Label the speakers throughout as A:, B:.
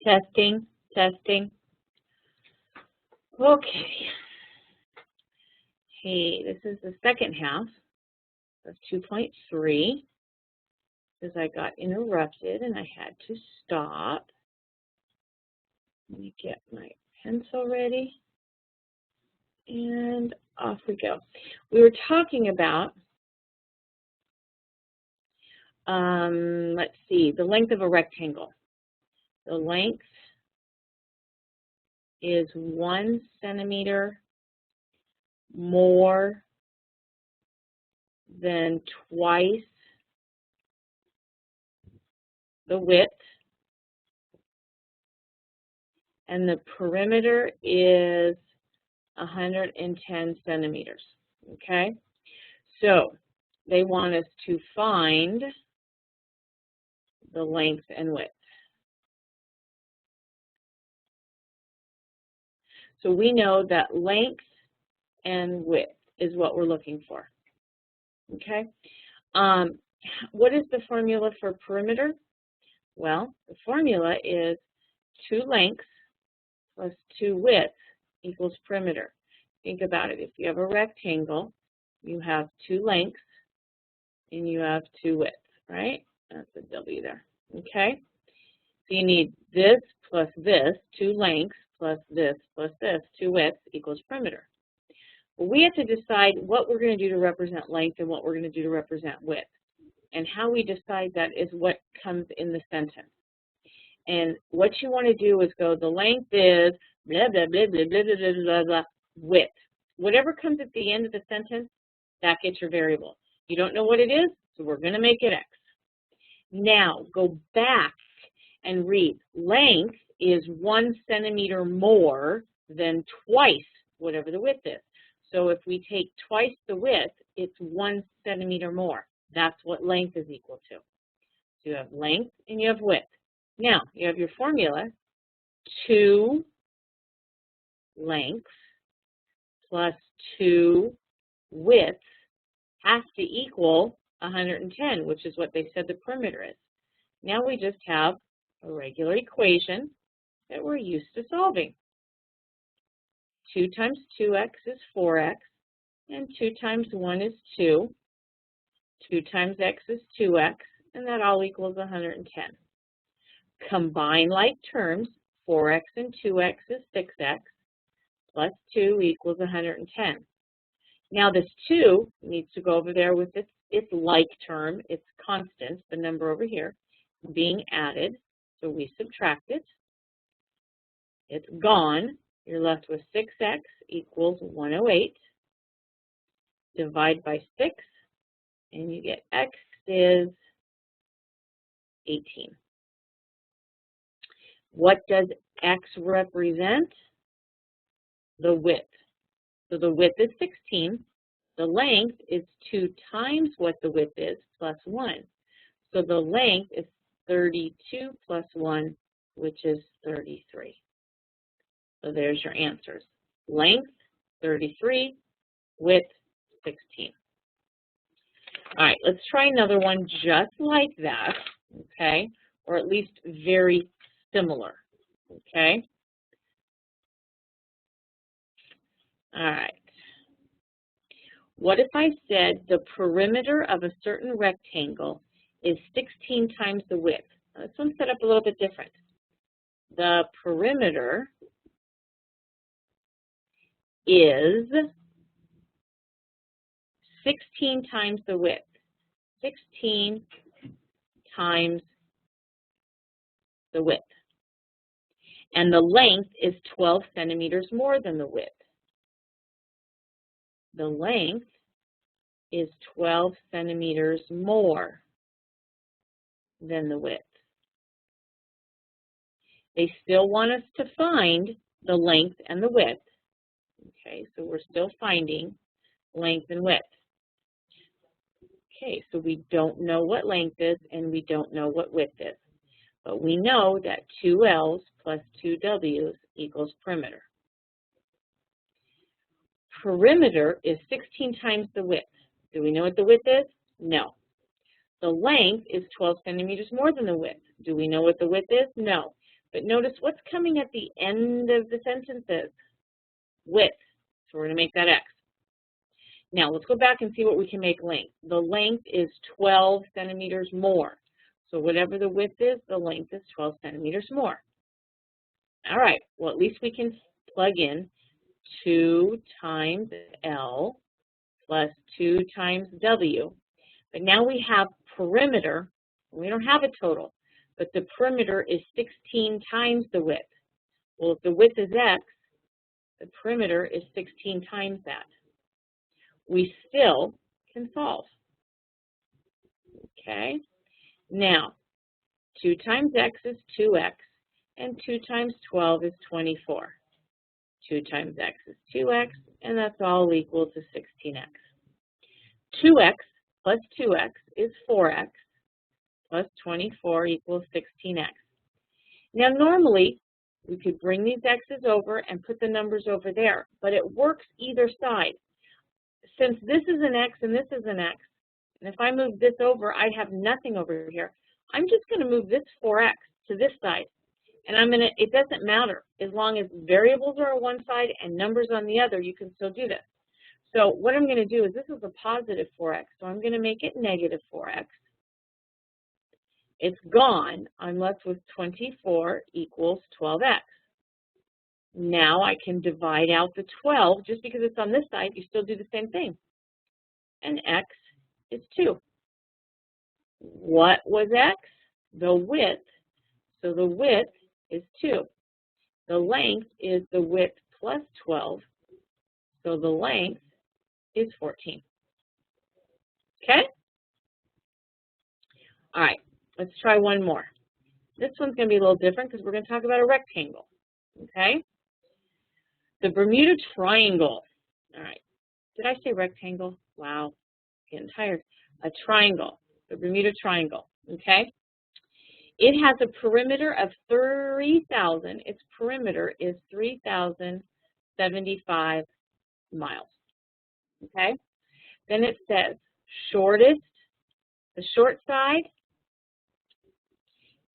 A: Testing, testing. Okay. Hey, this is the second half of 2.3 because I got interrupted and I had to stop. Let me get my pencil ready. And off we go. We were talking about, let's see, the length of a rectangle. The length is 1 centimeter more than twice the width, and the perimeter is 110 centimeters, okay? So they want us to find the length and width. So we know that length and width is what we're looking for, okay? What is the formula for perimeter? Well, the formula is 2 lengths plus 2 widths equals perimeter. Think about it. If you have a rectangle, you have 2 lengths and you have 2 widths, right? That's a W there, okay? So you need this plus this, 2 lengths plus this, 2 widths equals perimeter. Well, we have to decide what we're going to do to represent length and what we're going to do to represent width. And how we decide that is what comes in the sentence. And what you want to do is go, the length is blah, blah, blah, blah, blah, blah, blah, blah, blah, width. Whatever comes at the end of the sentence, that gets your variable. You don't know what it is, so we're going to make it X. Now, go back and read. Length is 1 centimeter more than twice whatever the width is. So if we take twice the width, it's 1 centimeter more. That's what length is equal to. So you have length and you have width. Now, you have your formula, 2 lengths plus 2 widths has to equal 110, which is what they said the perimeter is. Now we just have a regular equation that we're used to solving. 2 times 2x is 4x, and 2 times 1 is 2. 2 times x is 2x, and that all equals 110. Combine like terms, 4x and 2x is 6x, plus 2 equals 110. Now this 2 needs to go over there with its like term, its constant, the number over here, being added. So we subtract it. It's gone. You're left with 6x equals 108. Divide by 6, and you get x is 18. What does x represent? The width. So the width is 16. The length is 2 times what the width is, plus 1. So the length is 32 plus 1, which is 33. So there's your answers. Length, 33. Width, 16. All right, let's try another one just like that, okay? Or at least very similar, okay? All right. What if I said the perimeter of a certain rectangle is 16 times the width? Now, this one's set up a little bit different. The perimeter is 16 times the width. 16 times the width. And the length is 12 centimeters more than the width. The length is 12 centimeters more than the width. They still want us to find the length and the width. Okay, so we're still finding length and width. Okay, so we don't know what length is and we don't know what width is. But we know that 2 L's plus 2 W's equals perimeter. Perimeter is 16 times the width. Do we know what the width is? No. The length is 12 centimeters more than the width. Do we know what the width is? No. But notice what's coming at the end of the sentences? Width. So we're going to make that x. Now let's go back and see what we can make length. The length is 12 centimeters more. So whatever the width is, the length is 12 centimeters more. All right, well, at least we can plug in 2 times L plus 2 times W. But now we have perimeter. We don't have a total, but the perimeter is 16 times the width. Well, if the width is x, the perimeter is 16 times that. We still can solve. Okay? Now, 2 times x is 2x, and 2 times 12 is 24. 2 times x is 2x, and that's all equal to 16x. 2x plus 2x is 4x, plus 24 equals 16x. Now, normally, we could bring these x's over and put the numbers over there, but it works either side. Since this is an x and this is an x, and if I move this over, I'd have nothing over here. I'm just going to move this 4x to this side, and it doesn't matter. As long as variables are on one side and numbers on the other, you can still do this. So what I'm going to do is this is a positive 4x, so I'm going to make it negative 4x. It's gone. I'm left with 24 equals 12x. Now I can divide out the 12. Just because it's on this side, you still do the same thing. And x is 2. What was x? The width. So the width is 2. The length is the width plus 12. So the length is 14. Okay? All right, let's try one more. This one's going to be a little different because we're going to talk about a rectangle. Okay? The Bermuda Triangle. All right. Did I say rectangle? Wow. Getting tired. A triangle. The Bermuda Triangle. Okay? It has a perimeter of 3,000. Its perimeter is 3,075 miles. Okay? Then it says shortest. The short side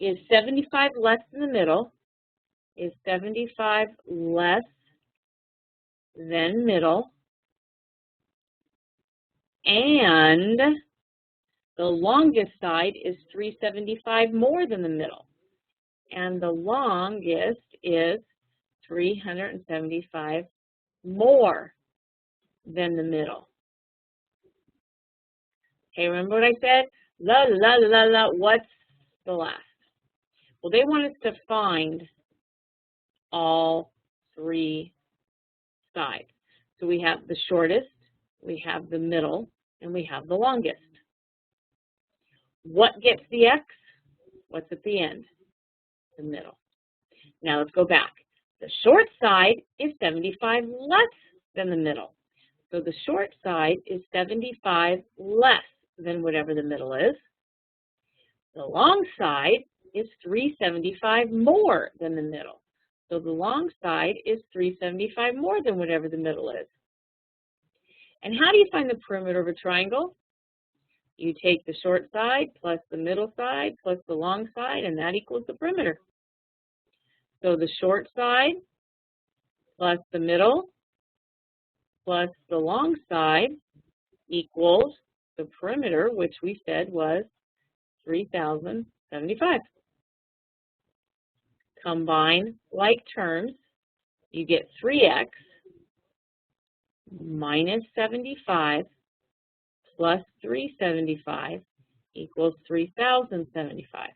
A: is 75 less than the middle. Is 75 less than middle. And the longest side is 375 more than the middle. And the longest is 375 more than the middle. Okay, remember what I said? La, la, la, la, what's the last? Well, they want us to find all 3 sides. So we have the shortest, we have the middle, and we have the longest. What gets the x? What's at the end? The middle. Now let's go back. The short side is 75 less than the middle. So the short side is 75 less than whatever the middle is. The long side is 375 more than the middle. So the long side is 375 more than whatever the middle is. And how do you find the perimeter of a triangle? You take the short side plus the middle side plus the long side, and that equals the perimeter. So the short side plus the middle plus the long side equals the perimeter, which we said was 3,075. Combine like terms, you get 3x minus 75 plus 375 equals 3,075.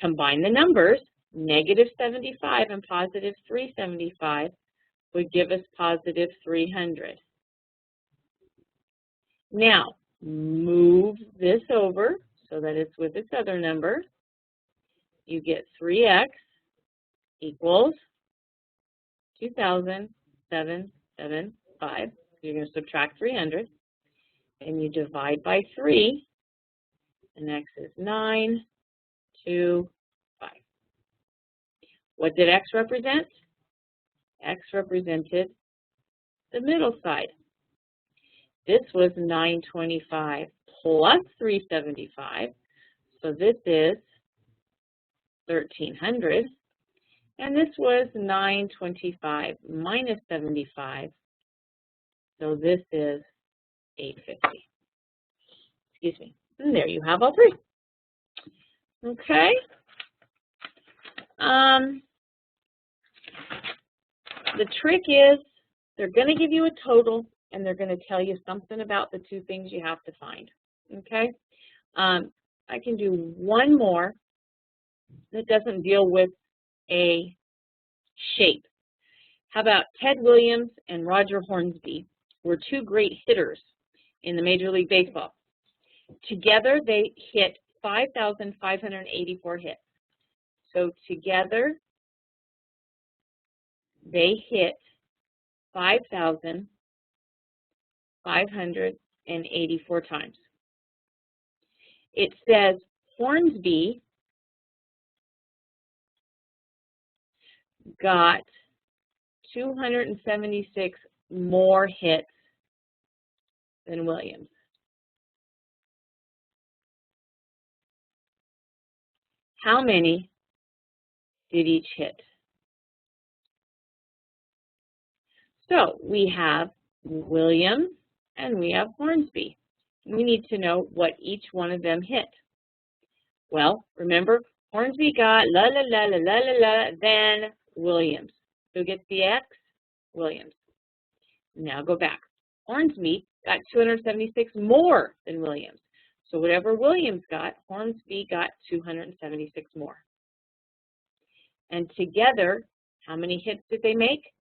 A: Combine the numbers, negative 75 and positive 375 would give us positive 300. Now, move this over so that it's with its other number. You get 3x equals 2,775. You're going to subtract 300, and you divide by 3, and x is 9, 2, 5. What did x represent? X represented the middle side. This was 925 plus 375, so this is 1,300. And this was 925 minus 75. So this is 850. Excuse me. And there you have all three. Okay. The trick is they're going to give you a total, and they're going to tell you something about the two things you have to find. Okay. I can do one more that doesn't deal with a shape. How about Ted Williams and Roger Hornsby were two great hitters in the Major League Baseball. Together, they hit 5,584 hits. So together, they hit 5,584 times. It says Hornsby got 276 more hits than Williams. How many did each hit? So we have Williams and we have Hornsby. We need to know what each one of them hit. Well, remember, Hornsby got la la la la la la la, then Williams. Who gets the X? Williams. Now go back. Hornsby got 276 more than Williams. So whatever Williams got, Hornsby got 276 more. And together, how many hits did they make?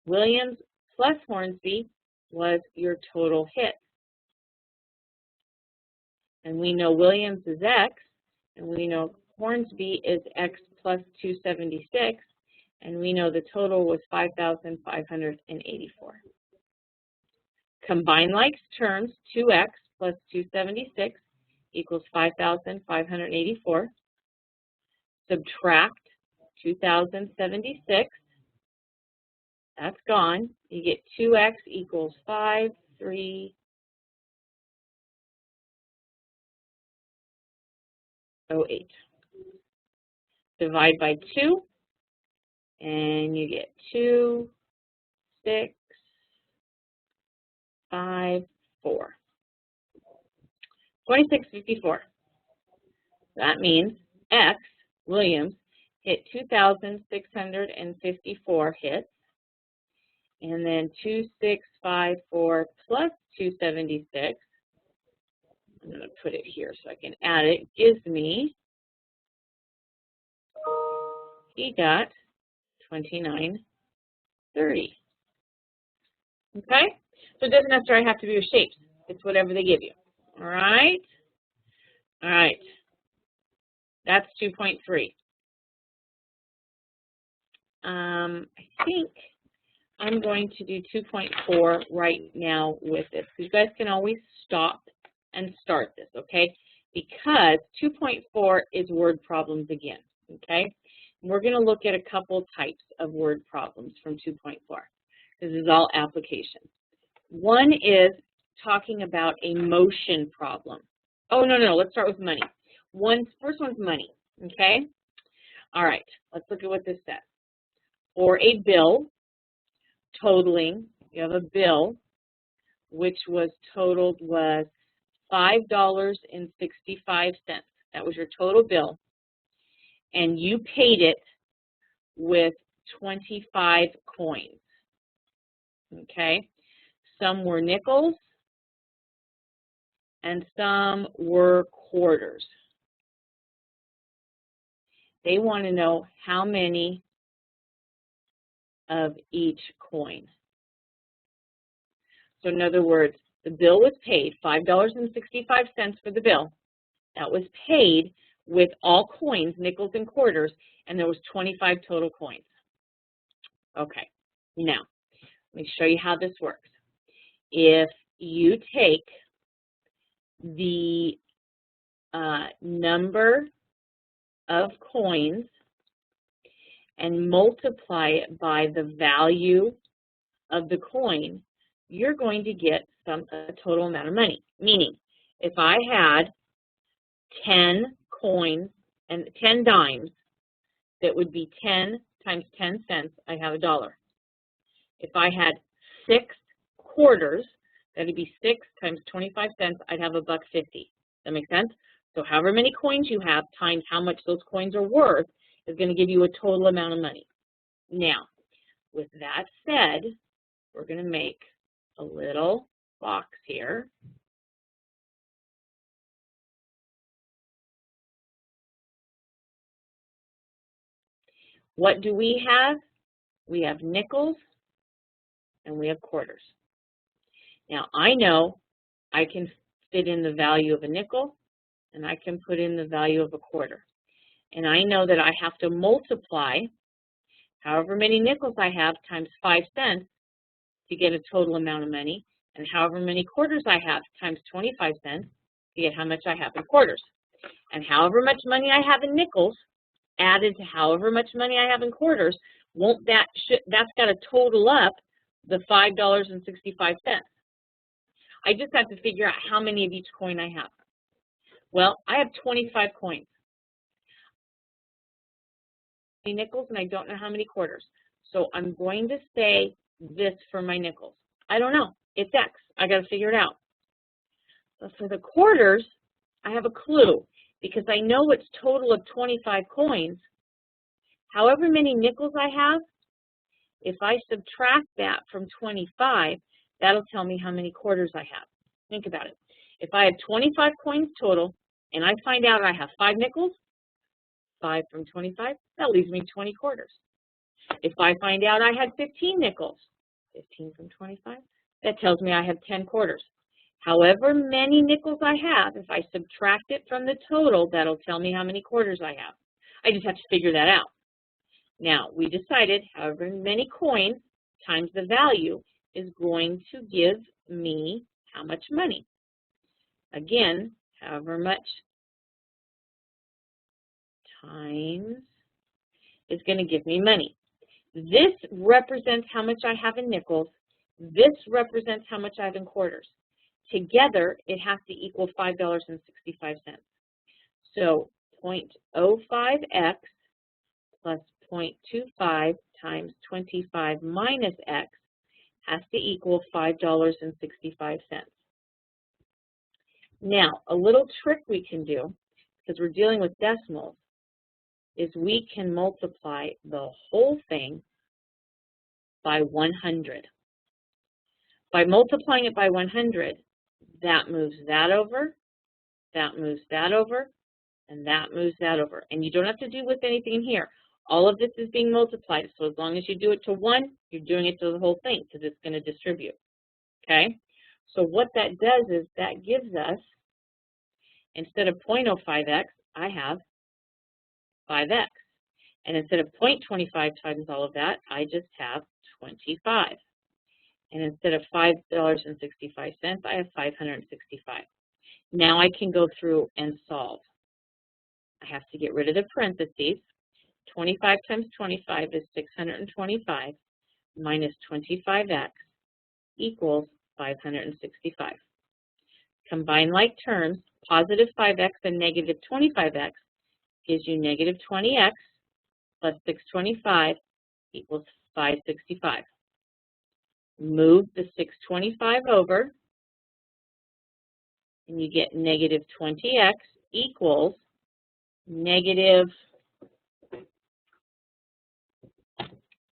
A: Williams plus Hornsby was your total hit. And we know Williams is X, and we know Hornsby is X plus 276, and we know the total was 5,584. Combine like terms, 2X plus 276 equals 5,584. Subtract 2,076. That's gone. You get 2X equals 5,308. Divide by 2, and you get 2, 6, 5, 4. 2654. That means X, Williams, hit 2,654 hits, and then 2654 plus 276, I'm going to put it here so I can add it, gives me, he got 2930. Okay? So it doesn't necessarily have to be with shapes. It's whatever they give you. All right? All right. That's 2.3. I think I'm going to do 2.4 right now with this. You guys can always stop and start this, okay? Because 2.4 is word problems again, okay? We're going to look at a couple types of word problems from 2.4. This is all application. One is talking about a motion problem. Oh, no, let's start with money. First one's money, okay? All right, let's look at what this says. For a bill totaling, you have a bill which was totaled was $5.65. That was your total bill. And you paid it with 25 coins, okay? Some were nickels and some were quarters. They want to know how many of each coin. So in other words, the bill was paid, $5.65 for the bill. That was paid with all coins, nickels and quarters, and there was 25 total coins. Okay, now, let me show you how this works. If you take the number of coins and multiply it by the value of the coin, you're going to get a total amount of money. Meaning, if I had 10 coins and 10 dimes, that would be 10 times 10 cents, I have $1. If I had 6 quarters, that would be 6 times 25 cents, I'd have $1.50. That make sense? So however many coins you have times how much those coins are worth is going to give you a total amount of money. Now, with that said, we're going to make a little box here. What do we have? We have nickels and we have quarters. Now, I know I can fit in the value of a nickel and I can put in the value of a quarter. And I know that I have to multiply however many nickels I have times 5 cents to get a total amount of money, and however many quarters I have times 25 cents to get how much I have in quarters. And however much money I have in nickels added to however much money I have in quarters, that's got to total up the $5.65. I just have to figure out how many of each coin I have. Well, I have 25 coins. Nickels, and I don't know how many quarters. So I'm going to say this for my nickels. I don't know. It's X. I got to figure it out. But for the quarters, I have a clue because I know it's total of 25 coins. However many nickels I have, if I subtract that from 25, that'll tell me how many quarters I have. Think about it. If I have 25 coins total and I find out I have 5 nickels, 5 from 25, that leaves me 20 quarters. If I find out I had 15 nickels, 15 from 25, that tells me I have 10 quarters. However many nickels I have, if I subtract it from the total, that'll tell me how many quarters I have. I just have to figure that out. Now, we decided however many coins times the value is going to give me how much money. Again, however much times is going to give me money. This represents how much I have in nickels. This represents how much I have in quarters. Together, it has to equal $5.65. So 0.05x plus 0.25 times 25 minus x has to equal $5.65. Now, a little trick we can do, because we're dealing with decimals, is we can multiply the whole thing by 100. By multiplying it by 100, that moves that over, that moves that over, and that moves that over. And you don't have to do with anything in here. All of this is being multiplied, so as long as you do it to 1, you're doing it to the whole thing because it's going to distribute. Okay? So what that does is that gives us, instead of 0.05x, I have 5x. And instead of 0.25 times all of that, I just have 25. And instead of $5.65, I have 565. Now I can go through and solve. I have to get rid of the parentheses. 25 times 25 is 625 minus 25x equals 565. Combine like terms, positive 5x and negative 25x gives you negative 20x plus 625 equals 565. Move the 625 over, and you get negative 20x equals negative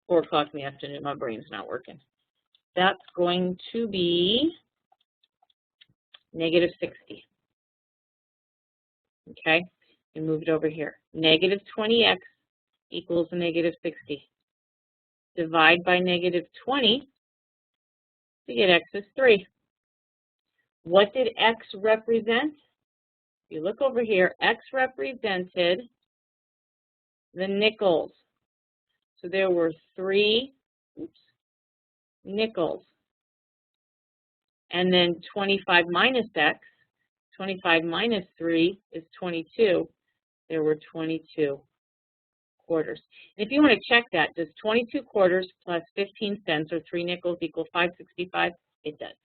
A: 4 o'clock in the afternoon. My brain's not working. That's going to be negative 60. Okay, and move it over here. Negative 20x equals negative 60. Divide by negative 20 to get x is 3. What did x represent? If you look over here, x represented the nickels. So there were 3 nickels. And then 25 minus x, 25 minus 3 is 22. There were 22 quarters. And if you want to check that, does 22 quarters plus 15 cents or 3 nickels equal 565? It does.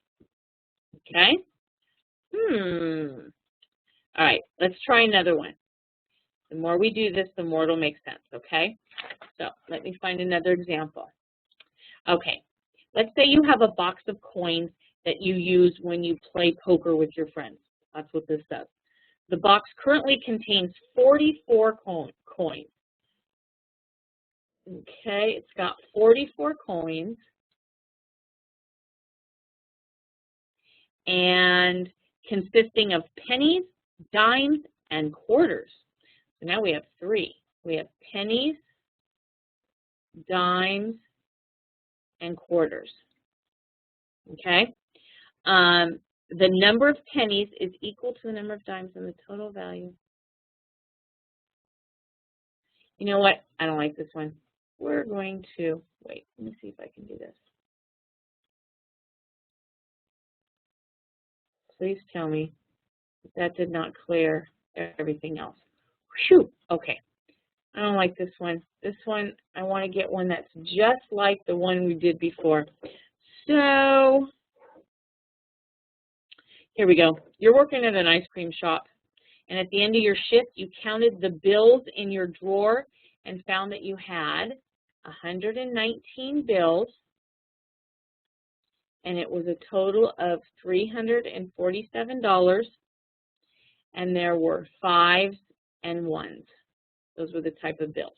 A: Okay? All right, let's try another one. The more we do this, the more it'll make sense, okay? So let me find another example. Okay, let's say you have a box of coins that you use when you play poker with your friends. That's what this says. The box currently contains 44 coins. Okay, it's got 44 coins. And consisting of pennies, dimes, and quarters. So now we have 3. We have pennies, dimes, and quarters. Okay? The number of pennies is equal to the number of dimes and the total value. You know what? I don't like this one. We're going to, wait, let me see if I can do this. Please tell me that did not clear everything else. Whew, okay. I don't like this one. This one, I want to get one that's just like the one we did before. So, here we go. You're working at an ice cream shop, and at the end of your shift, you counted the bills in your drawer and found that you had 119 bills, and it was a total of $347, and there were 5s and 1s. Those were the type of bills,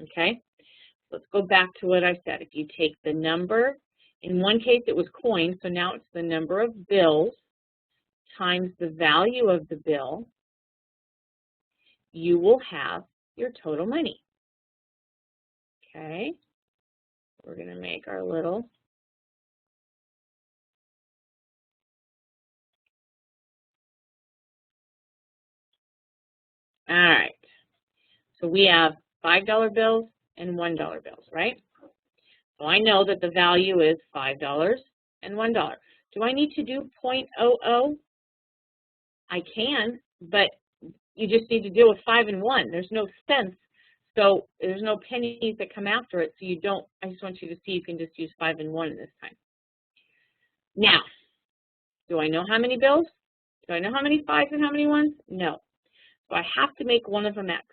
A: okay? Let's go back to what I said. If you take the number, in one case it was coins, so now it's the number of bills times the value of the bill, you will have your total money, okay? We're going to make our little all right. So we have $5 bills and $1 bills, right? So I know that the value is $5 and $1. Do I need to do 0.00? I can, but you just need to deal with 5 and 1. There's no cents, so there's no pennies that come after it, so you don't, I just want you to see you can just use 5 and 1 this time. Now, do I know how many bills? Do I know how many 5s and how many 1s? No. So I have to make one of them X.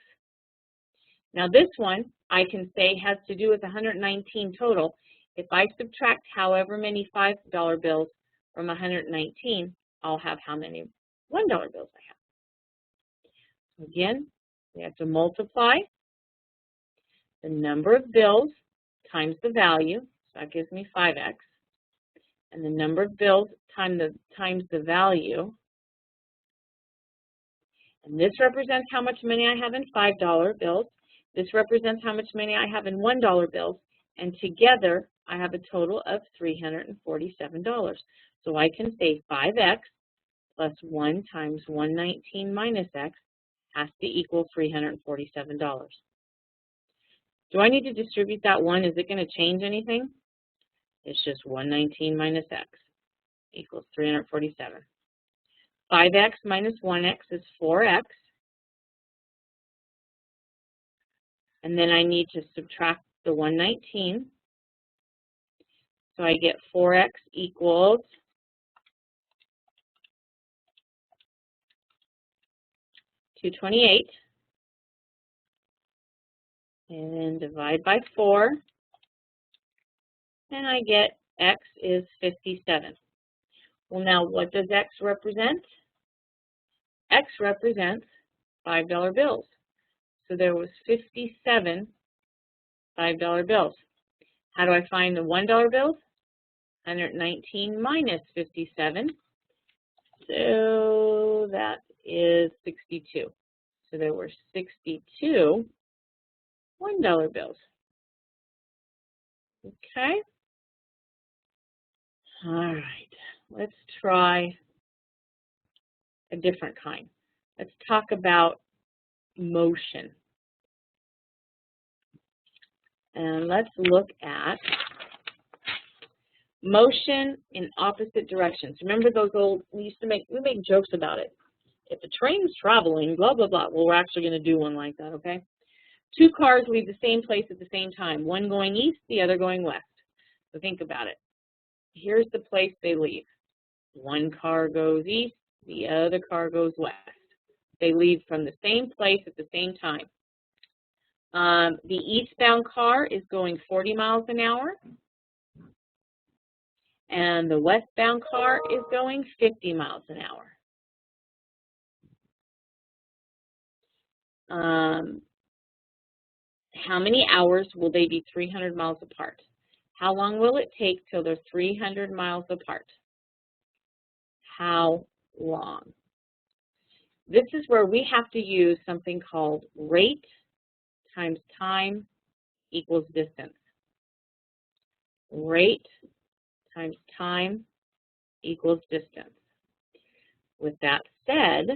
A: Now this one, I can say has to do with 119 total. If I subtract however many $5 bills from 119, I'll have how many $1 bills I have. Again, we have to multiply the number of bills times the value, so that gives me 5x, and the number of bills times the value. And this represents how much money I have in $5 bills. This represents how much money I have in $1 bills. And together, I have a total of $347. So I can say 5x plus 1 times 119 minus x has to equal $347. Do I need to distribute that 1? Is it going to change anything? It's just 119 minus x equals 347. 5x minus 1x is 4x. And then I need to subtract the 119. So I get 4x equals 228. And then divide by 4. And I get x is 57. Well, now what does x represent? X represents $5 bills. So there was 57 $5 bills. How do I find the $1 bills? 119 minus 57. So that is 62. So there were 62 $1 bills. Okay. All right. Let's try a different kind. Let's talk about motion. And let's look at motion in opposite directions. Remember those old, we make jokes about it. If a train's traveling, blah, blah, blah. Well, we're actually going to do one like that, okay? 2 cars leave the same place at the same time, one going east, the other going west. So think about it. Here's the place they leave. One car goes east, the other car goes west. they leave from the same place at the same time. The eastbound car is going 40 miles an hour, and the westbound car is going 50 miles an hour. How many hours will they be 300 miles apart? How long will it take till they're 300 miles apart? How long? This is where we have to use something called rate times time equals distance. Rate times time equals distance. With that said,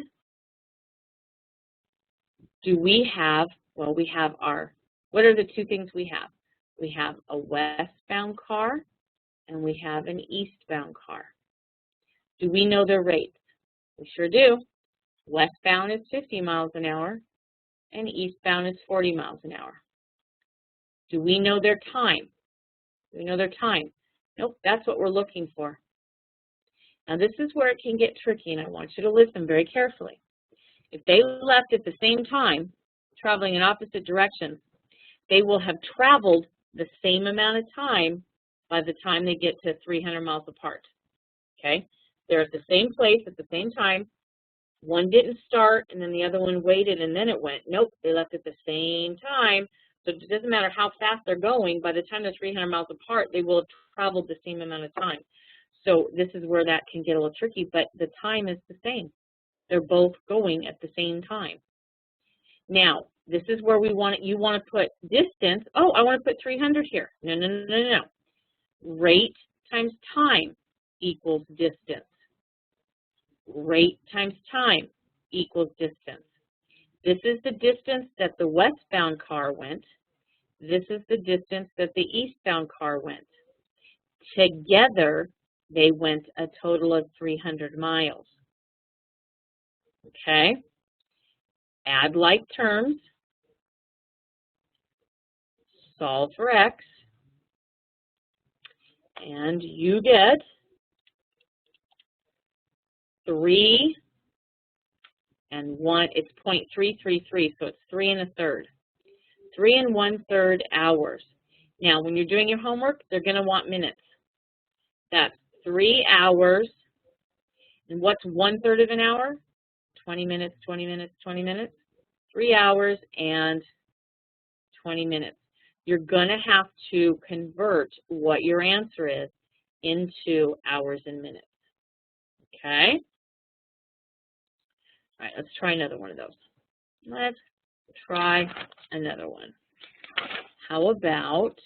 A: do we have, well, we have our, what are the two things we have? We have a westbound car and we have an eastbound car. Do we know their rates? We sure do. Westbound is 50 miles an hour and eastbound is 40 miles an hour. Do we know their time? Do we know their time? Nope, that's what we're looking for. Now this is where it can get tricky, and I want you to listen very carefully. If they left at the same time, traveling in opposite directions, they will have traveled the same amount of time by the time they get to 300 miles apart. Okay? They're at the same place at the same time. One didn't start, and then the other one waited, and then it went. Nope, they left at the same time. So it doesn't matter how fast they're going. By the time they're 300 miles apart, they will have traveled the same amount of time. So this is where that can get a little tricky, but the time is the same. They're both going at the same time. Now, this is where we want it. You want to put distance. Oh, I want to put 300 here. No, no, no, no, no. Rate times time equals distance. Rate times time equals distance. This is the distance that the westbound car went. This is the distance that the eastbound car went. Together, they went a total of 300 miles. Okay? Add like terms. Solve for x. And you get 3 and 1, it's 0.333, so it's 3 1/3. 3 1/3 hours. Now, when you're doing your homework, they're going to want minutes. That's 3 hours. And what's 1/3 of an hour? 20 minutes, 20 minutes, 20 minutes. 3 hours and 20 minutes. You're going to have to convert what your answer is into hours and minutes. Okay? All right, let's try another one of those. Let's try another one. How about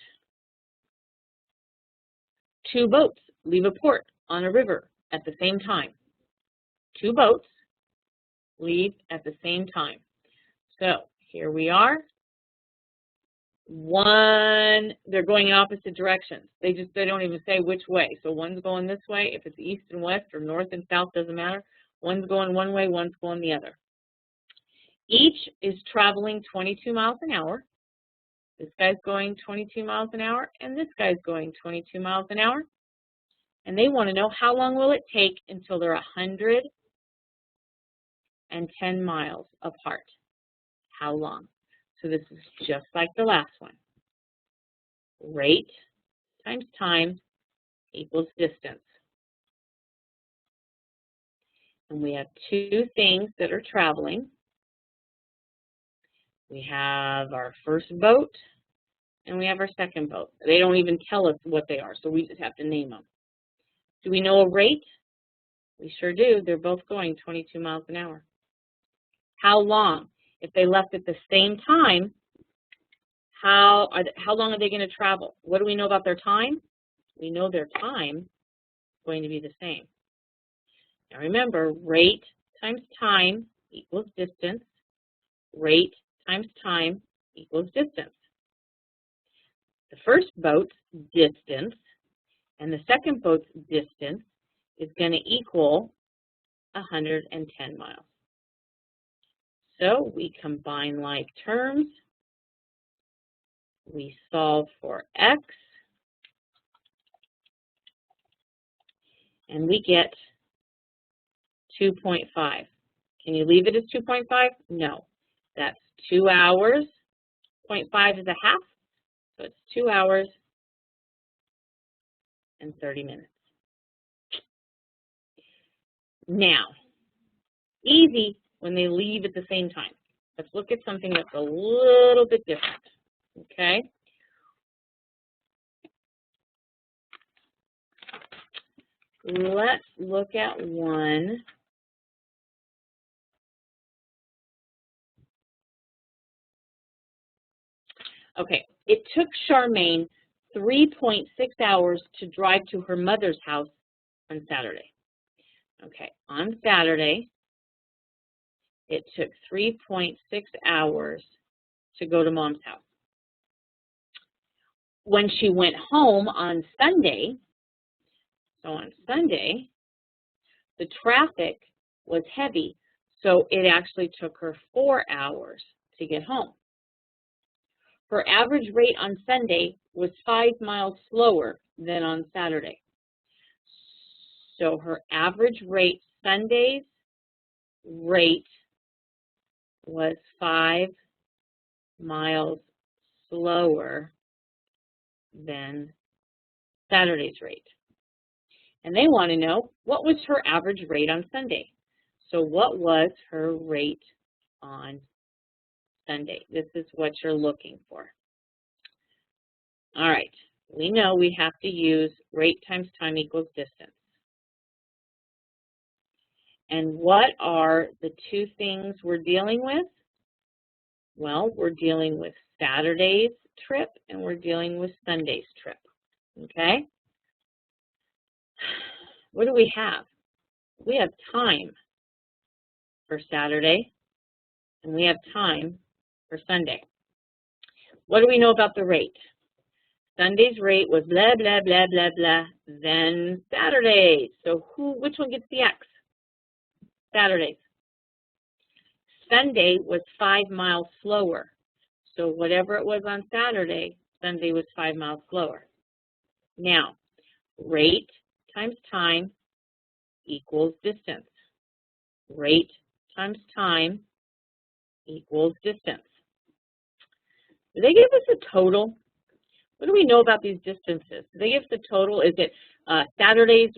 A: 2 boats leave a port on a river at the same time? 2 boats leave at the same time. So here we are. One, they're going in opposite directions. They don't even say which way. So one's going this way. If it's east and west or north and south, doesn't matter. One's going one way, one's going the other. Each is traveling 22 miles an hour. This guy's going 22 miles an hour, and this guy's going 22 miles an hour. And they want to know how long will it take until they're 110 miles apart. How long? So this is just like the last one. Rate times time equals distance. And we have 2 things that are traveling. We have our first boat, and we have our second boat. They don't even tell us what they are, so we just have to name them. Do we know a rate? We sure do. They're both going 22 miles an hour. How long? If they left at the same time, how long are they going to travel? What do we know about their time? We know their time is going to be the same. Now remember, rate times time equals distance. Rate times time equals distance. The first boat's distance and the second boat's distance is going to equal 110 miles. So we combine like terms. We solve for x. And we get 2.5. Can you leave it as 2.5? No. That's 2 hours. 0.5 is a half, so it's 2 hours and 30 minutes. Now, easy when they leave at the same time. Let's look at something that's a little bit different, okay? Let's look at one. Okay, it took Charmaine 3.6 hours to drive to her mother's house on Saturday. Okay, on Saturday, it took 3.6 hours to go to Mom's house. When she went home on Sunday, so on Sunday, the traffic was heavy, so it actually took her 4 hours to get home. Her average rate on Sunday was 5 miles slower than on Saturday. So her average rate, Sunday's rate was 5 miles slower than Saturday's rate. And they want to know, what was her average rate on Sunday? So what was her rate on Sunday? This is what you're looking for. All right, we know we have to use rate times time equals distance. And what are the two things we're dealing with? Well, we're dealing with Saturday's trip and we're dealing with Sunday's trip, okay? What do we have? We have time for Saturday and we have time for Sunday. What do we know about the rate? Sunday's rate was blah, blah, blah, blah, blah, then Saturday. So which one gets the X? Saturdays. Sunday was 5 miles slower. So whatever it was on Saturday, Sunday was 5 miles slower. Now, rate times time equals distance. Rate times time equals distance. Do they give us a total? What do we know about these distances? Do they give us a total? Is it Saturdays,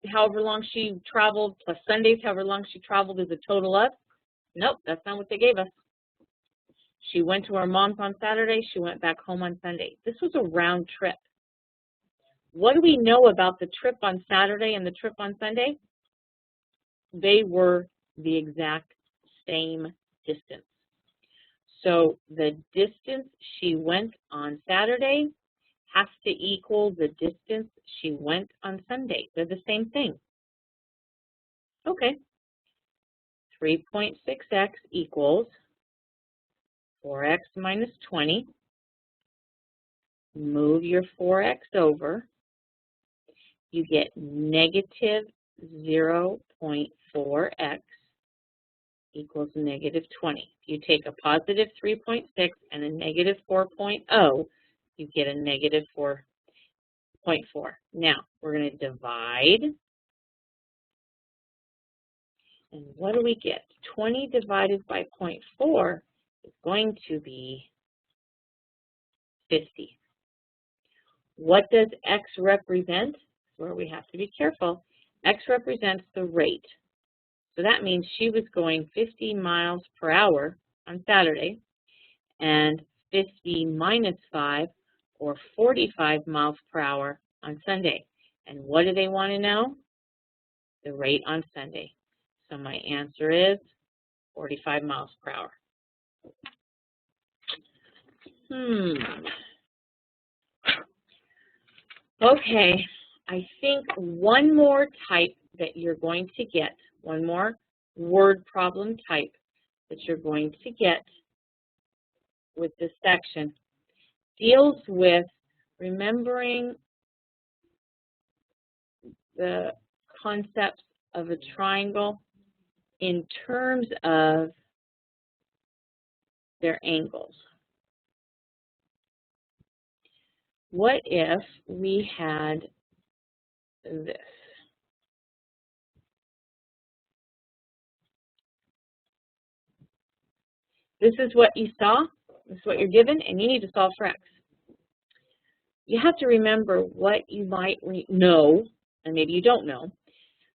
A: however long she traveled, plus Sundays, however long she traveled, is a total of? Nope, that's not what they gave us. She went to her mom's on Saturday. She went back home on Sunday. This was a round trip. What do we know about the trip on Saturday and the trip on Sunday? They were the exact same distance. So the distance she went on Saturday has to equal the distance she went on Sunday. They're the same thing. Okay. 3.6x equals 4x minus 20. Move your 4x over. You get negative 0.4x equals negative 20. If you take a positive 3.6 and a negative 4.0, you get a negative 4.4. Now, we're going to divide. And what do we get? 20 divided by 0.4 is going to be 50. What does x represent? Where we have to be careful. X represents the rate. So that means she was going 50 miles per hour on Saturday and 50 minus 5 or 45 miles per hour on Sunday. And what do they want to know? The rate on Sunday. So my answer is 45 miles per hour. Okay, I think one more type that you're going to get, one more word problem type that you're going to get with this section deals with remembering the concepts of a triangle in terms of their angles. What if we had this? This is what you saw, this is what you're given, and you need to solve for x. You have to remember what you might know, and maybe you don't know,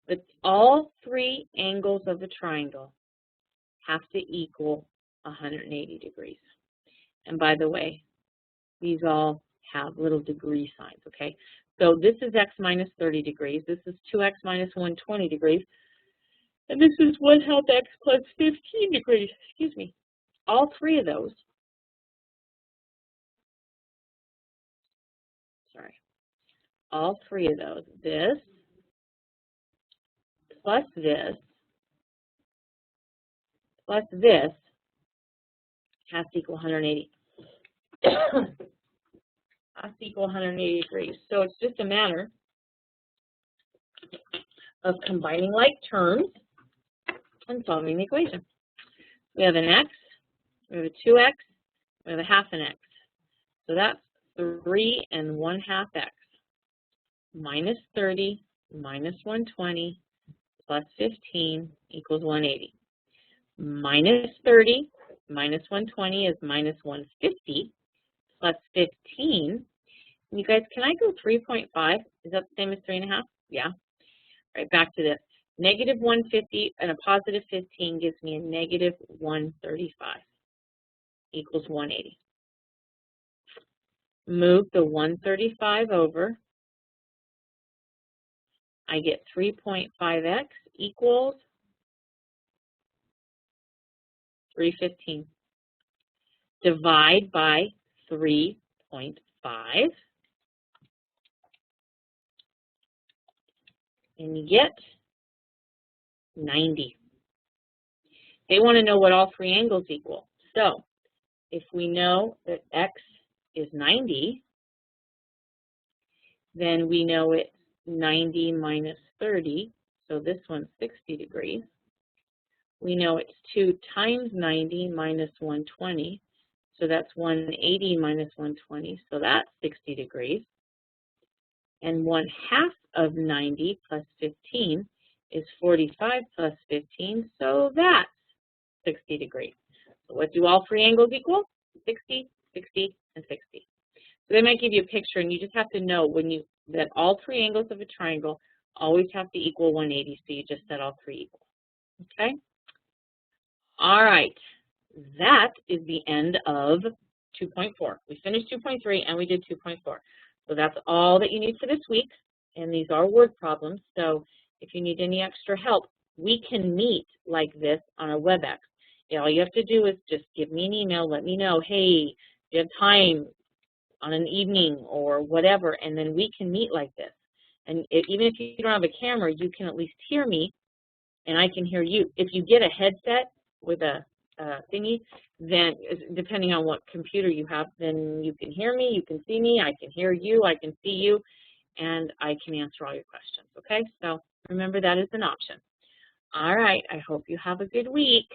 A: but all three angles of a triangle have to equal 180 degrees. And by the way, these all have little degree signs, okay? So this is x minus 30 degrees, this is 2x minus 120 degrees, and this is 1/2 x plus 15 degrees, excuse me. All three of those, all three of those, this plus this plus this has to equal 180. Has to equal 180 degrees. So it's just a matter of combining like terms and solving the equation. We have an x, we have a 2x, we have a 1/2 an x. So that's 3 1/2 x minus 30 minus 120 plus 15 equals 180. Minus 30 minus 120 is minus 150 plus 15. You guys, can I go 3.5? Is that the same as 3.5? Yeah. Right, back to this. Negative 150 and a positive 15 gives me a negative 135 equals 180. Move the 135 over. I get 3.5x equals 315. Divide by 3.5. And you get 90. They want to know what all three angles equal. So if we know that x is 90, then we know it's 90 minus 30, so this one's 60 degrees. We know it's 2 times 90 minus 120, so that's 180 minus 120, so that's 60 degrees. And 1/2 of 90 plus 15 is 45 plus 15, so that's 60 degrees. So what do all three angles equal? 60, 60, and 60. So they might give you a picture, and you just have to know that all three angles of a triangle always have to equal 180, so you just set all three equal. Okay? All right. That is the end of 2.4. We finished 2.3 and we did 2.4. So that's all that you need for this week, and these are word problems. So if you need any extra help, we can meet like this on a WebEx. All you have to do is just give me an email, let me know, hey, do you have time on an evening or whatever, and then we can meet like this. And even if you don't have a camera, you can at least hear me, and I can hear you. If you get a headset with a thingy, then depending on what computer you have, then you can hear me, you can see me, I can hear you, I can see you, and I can answer all your questions, okay? So remember, that is an option. All right, I hope you have a good week.